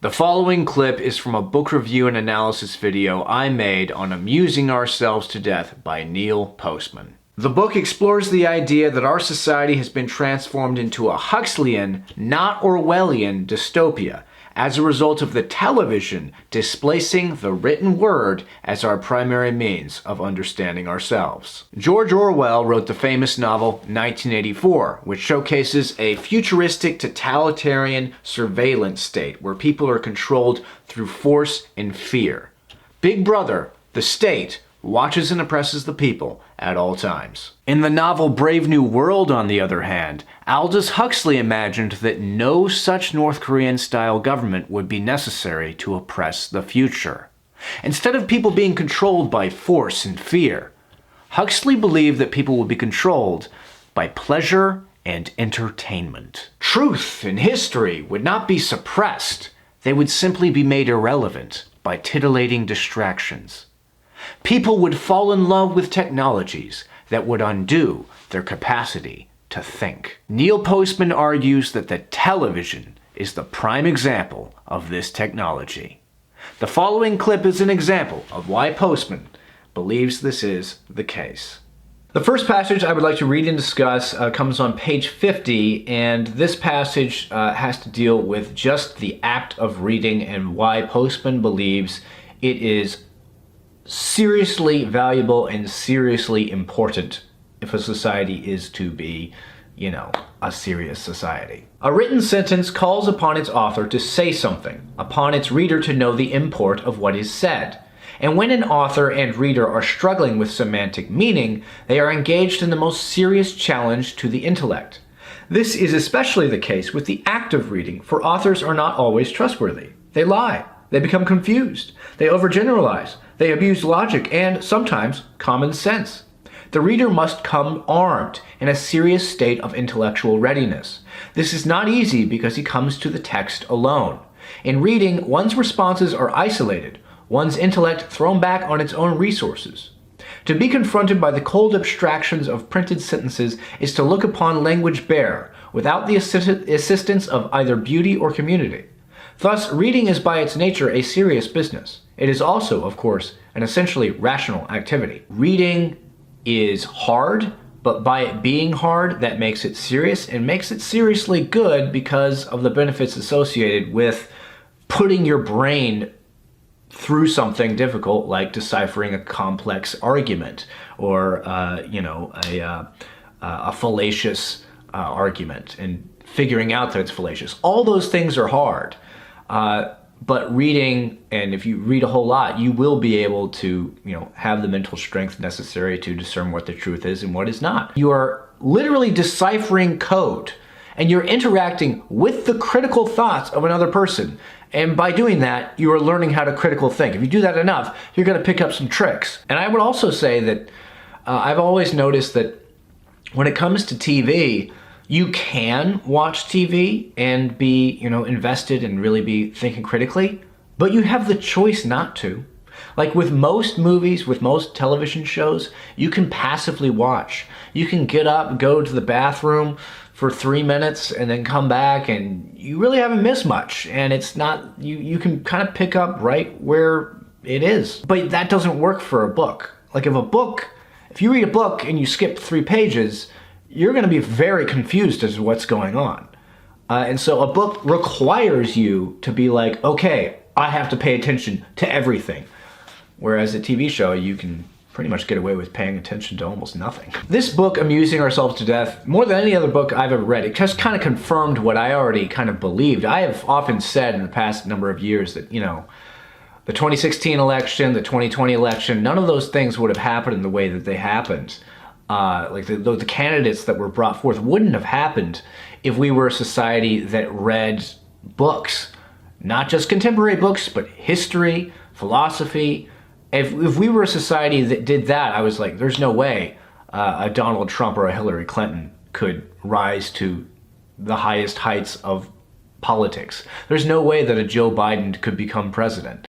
The following clip is from a book review and analysis video I made on Amusing Ourselves to Death by Neil Postman. The book explores the idea that our society has been transformed into a Huxleyan, not Orwellian dystopia as a result of the television displacing the written word as our primary means of understanding ourselves. George Orwell wrote the famous novel 1984, which showcases a futuristic totalitarian surveillance state where people are controlled through force and fear. Big Brother, the state, watches and oppresses the people at all times. In the novel Brave New World, on the other hand, Aldous Huxley imagined that no such North Korean-style government would be necessary to oppress the future. Instead of people being controlled by force and fear, Huxley believed that people would be controlled by pleasure and entertainment. Truth and history would not be suppressed. They would simply be made irrelevant by titillating distractions. People would fall in love with technologies that would undo their capacity to think. Neil Postman argues that the television is the prime example of this technology. The following clip is an example of why Postman believes this is the case. The first passage I would like to read and discuss comes on page 50, and this passage has to deal with just the act of reading and why Postman believes it is seriously valuable and seriously important if a society is to be, a serious society. A written sentence calls upon its author to say something, upon its reader to know the import of what is said. And when an author and reader are struggling with semantic meaning, they are engaged in the most serious challenge to the intellect. This is especially the case with the act of reading, for authors are not always trustworthy. They lie. They become confused. They overgeneralize. They abuse logic and, sometimes, common sense. The reader must come armed in a serious state of intellectual readiness. This is not easy because he comes to the text alone. In reading, one's responses are isolated, one's intellect thrown back on its own resources. To be confronted by the cold abstractions of printed sentences is to look upon language bare, without the assistance of either beauty or community. Thus, reading is by its nature a serious business. It is also, of course, an essentially rational activity. Reading is hard, but by it being hard, that makes it serious and makes it seriously good because of the benefits associated with putting your brain through something difficult like deciphering a complex argument or, a fallacious argument and figuring out that it's fallacious. All those things are hard. But reading, and if you read a whole lot, you will be able to, have the mental strength necessary to discern what the truth is and what is not. You are literally deciphering code, and you're interacting with the critical thoughts of another person. And by doing that, you are learning how to critical think. If you do that enough, you're going to pick up some tricks. And I would also say that I've always noticed that when it comes to TV, you can watch TV and be, invested and really be thinking critically, but you have the choice not to. Like with most movies, with most television shows, you can passively watch. You can get up, go to the bathroom for 3 minutes and then come back and you really haven't missed much. And it's not, you can kind of pick up right where it is. But that doesn't work for a book. Like if you read a book and you skip 3 pages, you're going to be very confused as to what's going on. And so a book requires you to be like, okay, I have to pay attention to everything. Whereas a TV show, you can pretty much get away with paying attention to almost nothing. This book, Amusing Ourselves to Death, more than any other book I've ever read, it just kind of confirmed what I already kind of believed. I have often said in the past number of years that, the 2016 election, the 2020 election, none of those things would have happened in the way that they happened. The candidates that were brought forth wouldn't have happened if we were a society that read books. Not just contemporary books, but history, philosophy. If we were a society that did that, I was like, there's no way a Donald Trump or a Hillary Clinton could rise to the highest heights of politics. There's no way that a Joe Biden could become president.